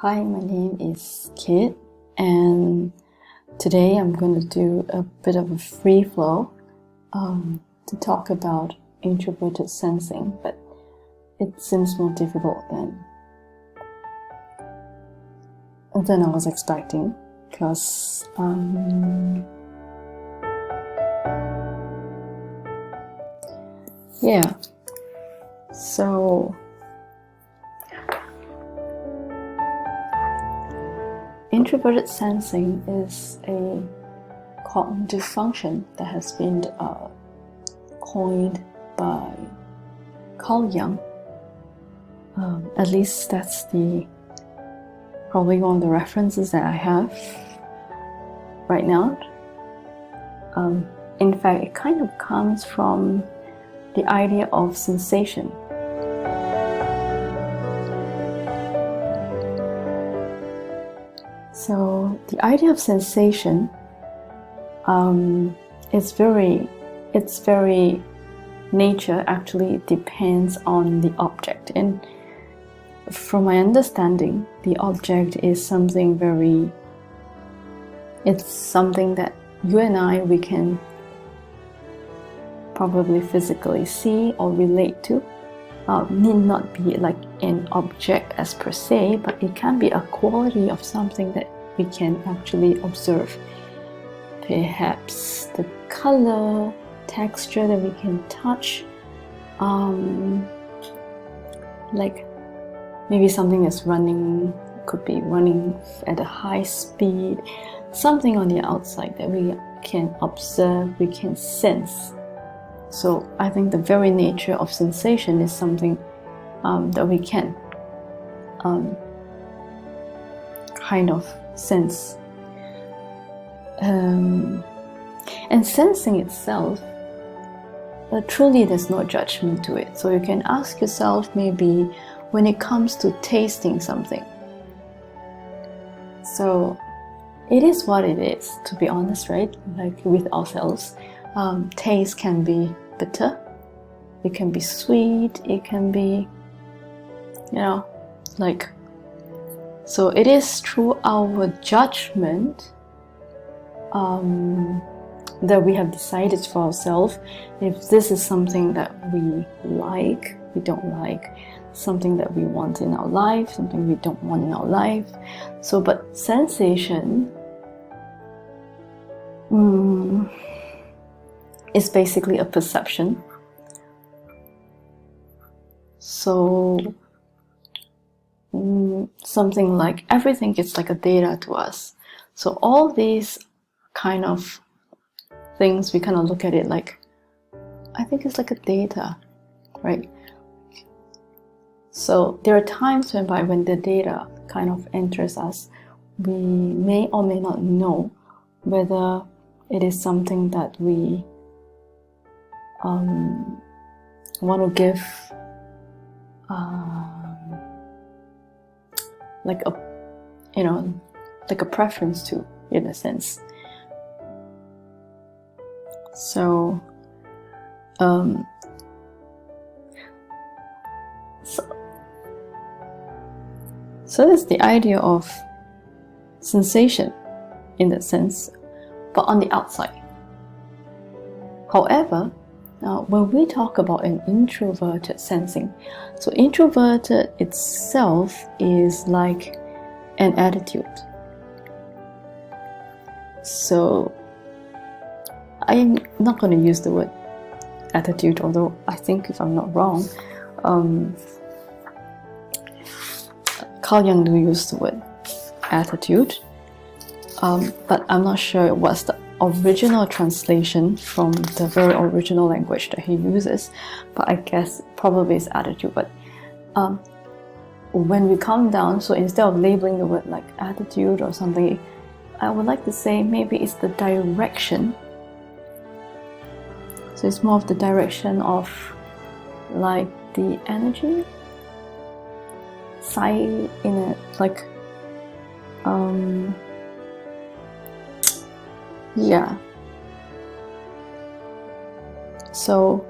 Hi, my name is Kit, and today I'm going to do a bit of a free flow to talk about introverted sensing, but it seems more difficult than I was expecting, because so introverted sensing is a cognitive function that has been coined by Carl Jung. At least that's probably one of the references that I have right now. In fact, it kind of comes from the idea of sensation. So the idea of sensation, its very nature actually depends on the object. And from my understanding, the object is something it's something that you and I, we can probably physically see or relate to. Need not be like an object as per se, but it can be a quality of something that we can actually observe. Perhaps the color, texture that we can touch, like maybe something that's running, could be running at a high speed, something on the outside that we can observe, we can sense. So I think the very nature of sensation is something that we can kind of sense. And sensing itself, truly there's no judgment to it. So you can ask yourself, maybe when it comes to tasting something. So it is what it is, to be honest, right? Like with ourselves. Taste can be bitter, it can be sweet, it can be, so it is through our judgment that we have decided for ourselves if this is something that we like, we don't like, something that we want in our life, something we don't want in our life. So, but sensation, it's basically a perception. So something like everything is like a data to us. So all these kind of things, we kind of look at it like, I think it's like a data, right? So there are times when the data kind of enters us, we may or may not know whether it is something that we want to give like a preference to, in a sense. So so that's the idea of sensation in that sense, but on the outside. However, now, when we talk about an introverted sensing, so introverted itself is like an attitude. So I'm not going to use the word attitude, although I think, if I'm not wrong, Carl Jung do use the word attitude, but I'm not sure what's the original translation from the very original language that he uses, but I guess probably it's attitude. But when we come down, so instead of labeling the word like attitude or something, I would like to say maybe it's the direction. So it's more of the direction of like the energy side in it, like yeah. So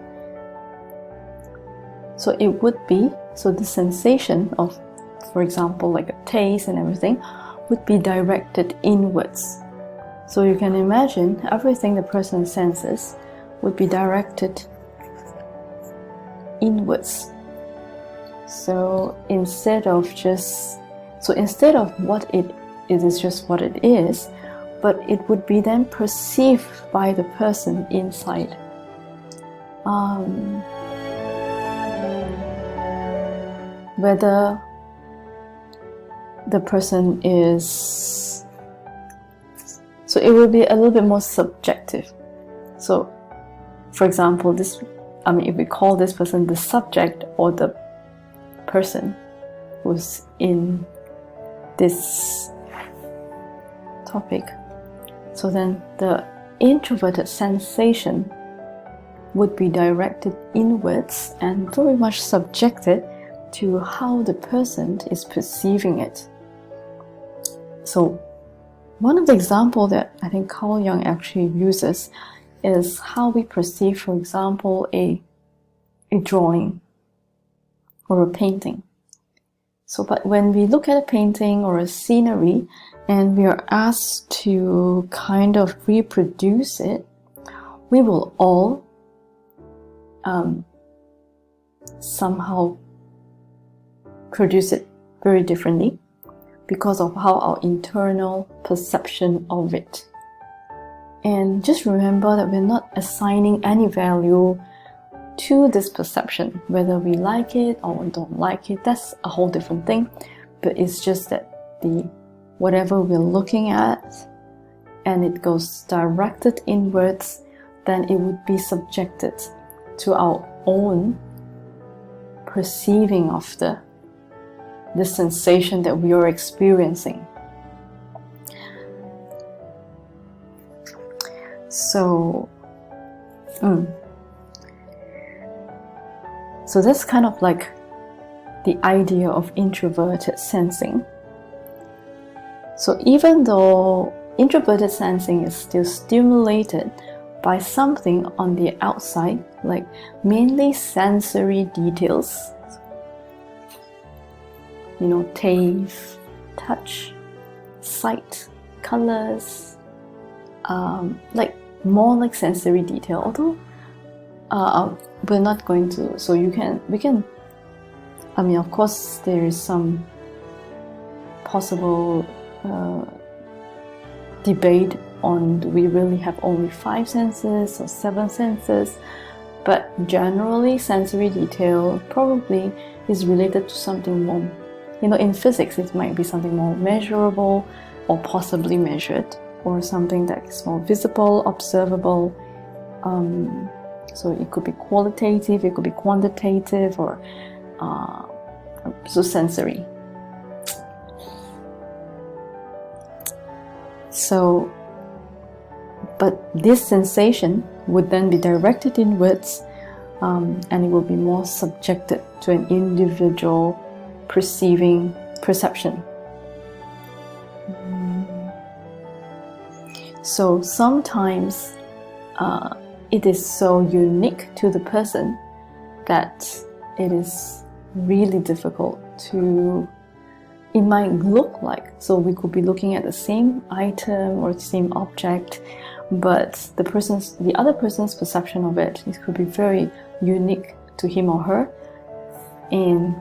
it would be, so the sensation of for example, like a taste and everything, would be directed inwards. So you can imagine everything the person senses would be directed inwards. So instead of what it is just what it is, but it would be then perceived by the person inside. Whether the person is, so it will be a little bit more subjective. So for example, if we call this person the subject or the person who's in this topic, so then the introverted sensation would be directed inwards and very much subjected to how the person is perceiving it. So one of the examples that I think Carl Jung actually uses is how we perceive, for example, a drawing or a painting. So, but when we look at a painting or a scenery and we are asked to kind of reproduce it, we will all somehow produce it very differently because of how our internal perception of it. And just remember that we're not assigning any value to this perception, whether we like it or don't like it. That's a whole different thing, but it's just that whatever we're looking at and it goes directed inwards, then it would be subjected to our own perceiving of the sensation that we are experiencing. So that's kind of like the idea of introverted sensing. So even though introverted sensing is still stimulated by something on the outside, like mainly sensory details, taste, touch, sight, colors, like more like sensory detail, although we're not going to, so we can, of course there is some possible debate on do we really have only 5 senses or 7 senses, but generally sensory detail probably is related to something more, in physics it might be something more measurable or possibly measured, or something that is more visible, observable. So it could be qualitative, it could be quantitative, or so sensory. So, but this sensation would then be directed inwards, and it will be more subjected to an individual perception. So sometimes it is so unique to the person that it is really difficult to, it might look like, so we could be looking at the same item or the same object, but the other person's perception of it could be very unique to him or her, and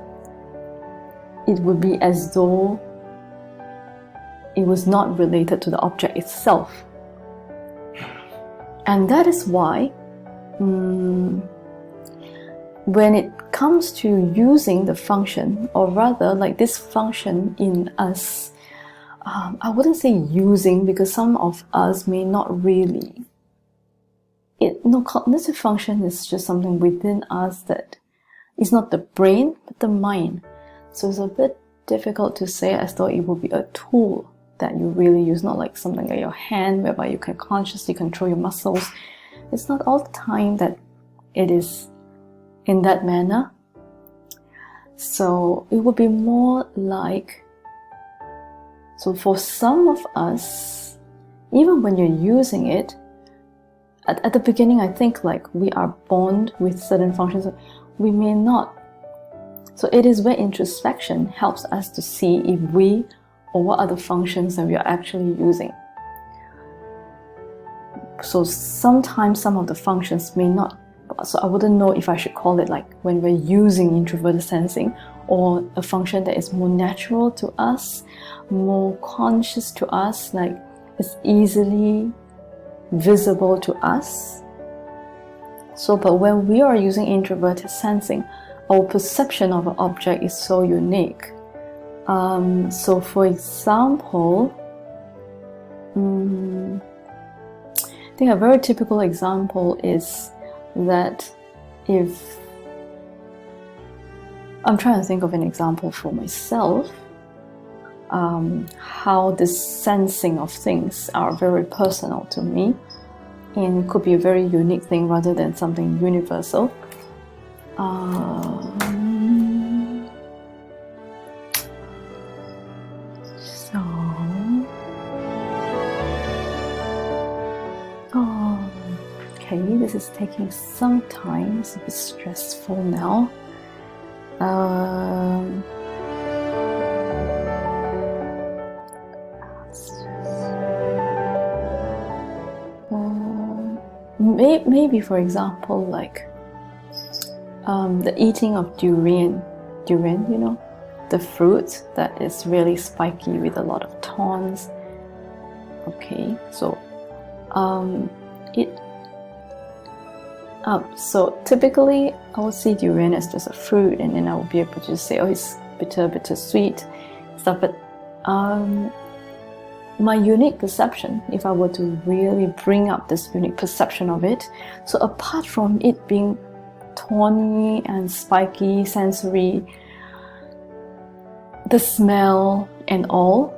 it would be as though it was not related to the object itself. And that is why when it comes to using the function, or rather like this function in us, I wouldn't say using, because some of us may not really. Cognitive function is just something within us that is not the brain, but the mind. So it's a bit difficult to say as though it would be a tool that you really use, not like something like your hand whereby you can consciously control your muscles. It's not all the time that it is in that manner. So it would be more like, so for some of us, even when you're using it, at the beginning I think like we are born with certain functions, we may not So it is where introspection helps us to see if we or what are the functions that we are actually using. So sometimes some of the functions may not, so I wouldn't know if I should call it like when we're using introverted sensing, or a function that is more natural to us, more conscious to us, like it's easily visible to us. So, but when we are using introverted sensing, our perception of an object is so unique. So for example, I think a very typical example is that if I'm trying to think of an example for myself, how the sensing of things are very personal to me, and it could be a very unique thing rather than something universal. Okay, this is taking some time. It's a bit stressful now. Maybe for example, like the eating of durian, you know, the fruit that is really spiky with a lot of thorns. Okay, so so typically I would see durian as just a fruit, and then I would be able to say, oh, it's bitter sweet stuff. But my unique perception, if I were to really bring up this unique perception of it, so apart from it being thorny and spiky, sensory, the smell and all,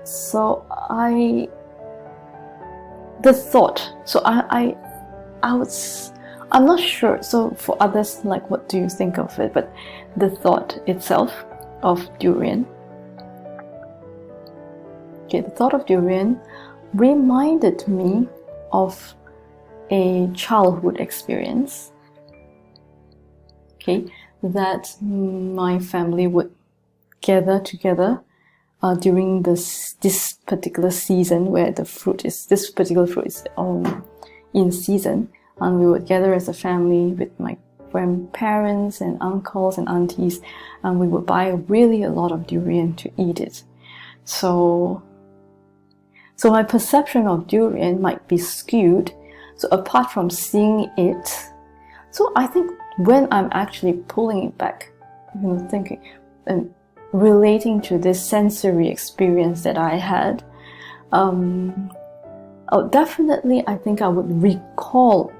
so the thought, so I'm not sure, so for others, like, what do you think of it? But the thought itself of durian, okay, the thought of durian reminded me of a childhood experience, okay, that my family would gather together during this particular season where this particular fruit is in season, and we would gather as a family with my grandparents and uncles and aunties, and we would buy really a lot of durian to eat it. So my perception of durian might be skewed. So apart from seeing it, so I think when I'm actually pulling it back, you know, thinking and relating to this sensory experience that I had, definitely I think I would recall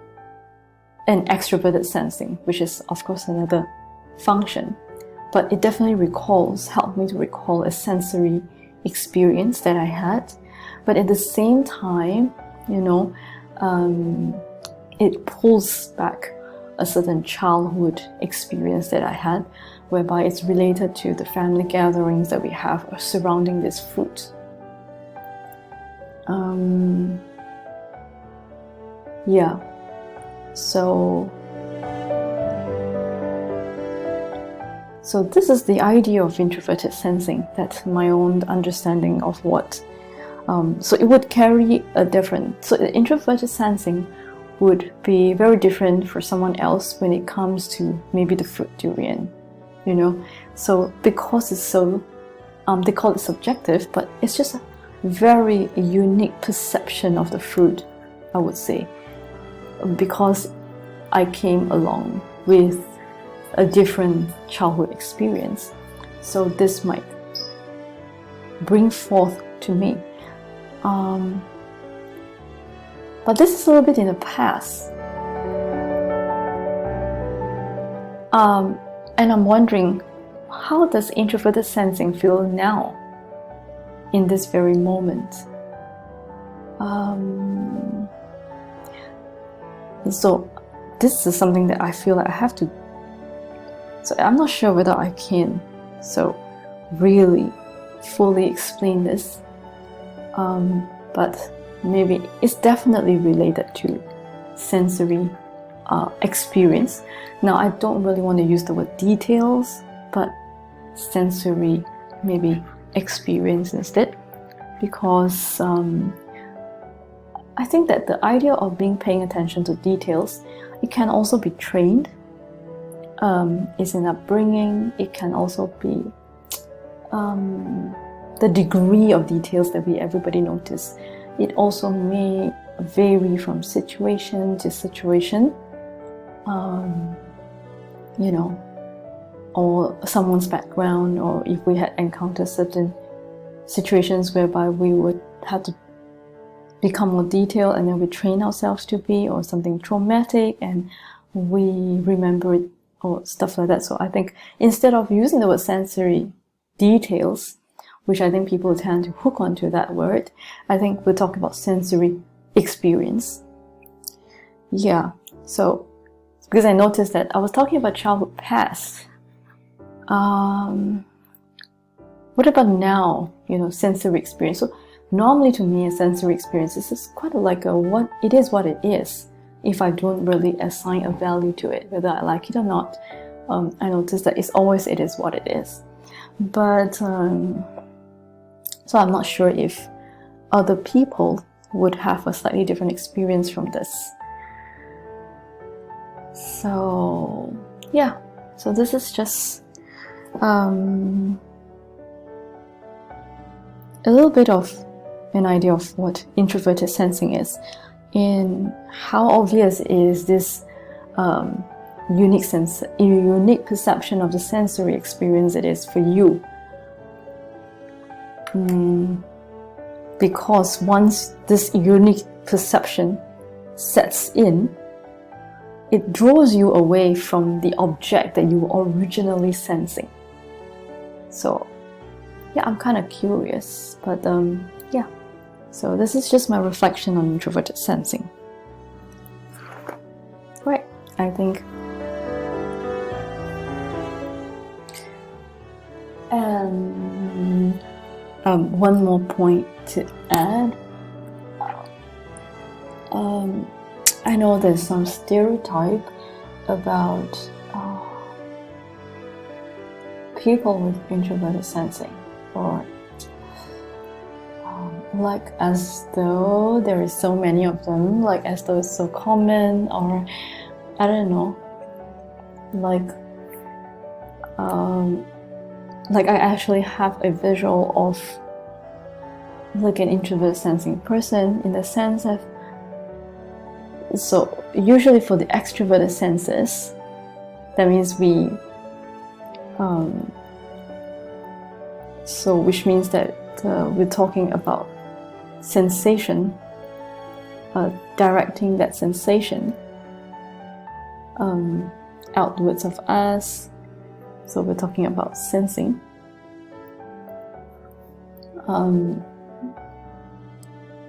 an extroverted sensing, which is of course another function, but it definitely helped me to recall a sensory experience that I had. But at the same time, you know, it pulls back a certain childhood experience that I had, whereby it's related to the family gatherings that we have surrounding this fruit. Yeah, so this is the idea of introverted sensing. That's my own understanding of what. So it would carry a different. So introverted sensing would be very different for someone else when it comes to maybe the fruit durian, you know. So because it's so, they call it subjective, but it's just a very unique perception of the fruit, I would say, because I came along with a different childhood experience. So this might bring forth to me. But this is a little bit in the past. And I'm wondering, how does introverted sensing feel now, in this very moment? So this is something that I feel like I have to. So I'm not sure whether I can really fully explain this. But maybe it's definitely related to sensory experience. Now, I don't really want to use the word details, but sensory, maybe experience instead, because I think that the idea of paying attention to details, it can also be trained. It's an upbringing. It can also be the degree of details that everybody notice. It also may vary from situation to situation, you know, or someone's background, or if we had encountered certain situations whereby we would have to become more detailed and then we train ourselves to be, or something traumatic and we remember it, or stuff like that. So I think instead of using the word sensory details, which I think people tend to hook onto that word, I think we'll talk about sensory experience. Yeah, so because I noticed that I was talking about childhood past. What about now? You know, sensory experience. So normally to me, a sensory experience is quite like what it is. If I don't really assign a value to it, whether I like it or not, I notice that it is what it is. But so I'm not sure if other people would have a slightly different experience from this. So yeah, so this is just a little bit of an idea of what introverted sensing is, and how obvious is this unique perception of the sensory experience it is for you. Because once this unique perception sets in, it draws you away from the object that you were originally sensing. So yeah, I'm kind of curious, but yeah. So this is just my reflection on introverted sensing. Right, I think. And one more point to add. I know there's some stereotype about people with introverted sensing, or like as though there is so many of them, like as though it's so common, or I don't know, like I actually have a visual of like an introvert sensing person, in the sense of, so usually for the extroverted senses, that means which means that we're talking about sensation, directing that sensation outwards of us. So we're talking about sensing.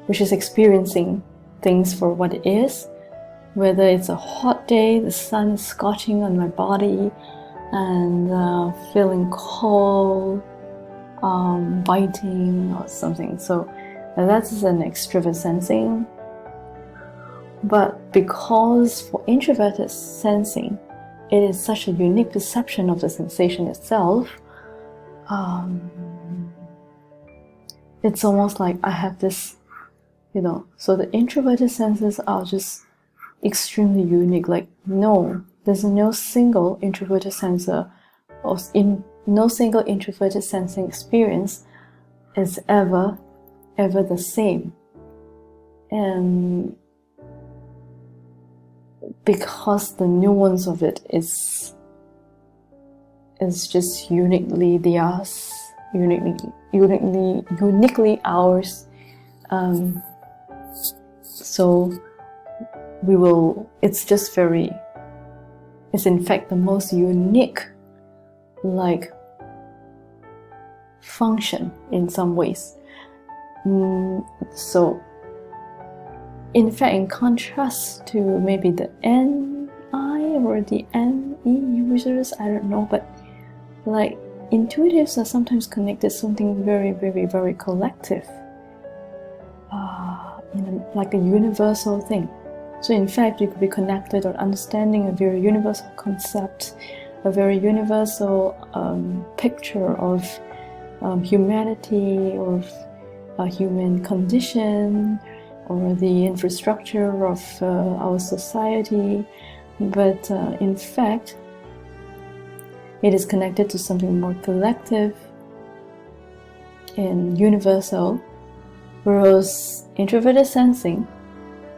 Which is experiencing things for what it is, whether it's a hot day, the sun is scorching on my body, and feeling cold, biting or something. So that is an extrovert sensing. But because for introverted sensing, it is such a unique perception of the sensation itself, it's almost like I have this, you know, so the introverted senses are just extremely unique. Like, no, there's no single introverted sensor, or no single introverted sensing experience is ever the same. And because the nuance of it is just uniquely theirs, uniquely ours. So it's just it's in fact the most unique, like, function in some ways. So in fact, in contrast to maybe the NI or the NE users, I don't know, but like intuitives are sometimes connected to something very, very, very collective, like a universal thing. So in fact, we could be connected or understanding a very universal concept, a very universal picture of humanity, or a human condition, or the infrastructure of our society. But in fact, it is connected to something more collective and universal, whereas introverted sensing,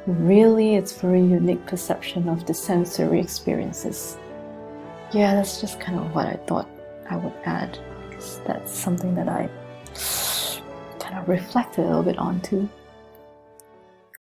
really it's very unique perception of the sensory experiences. Yeah, that's just kind of what I thought I would add, because that's something that I kind of reflected a little bit onto.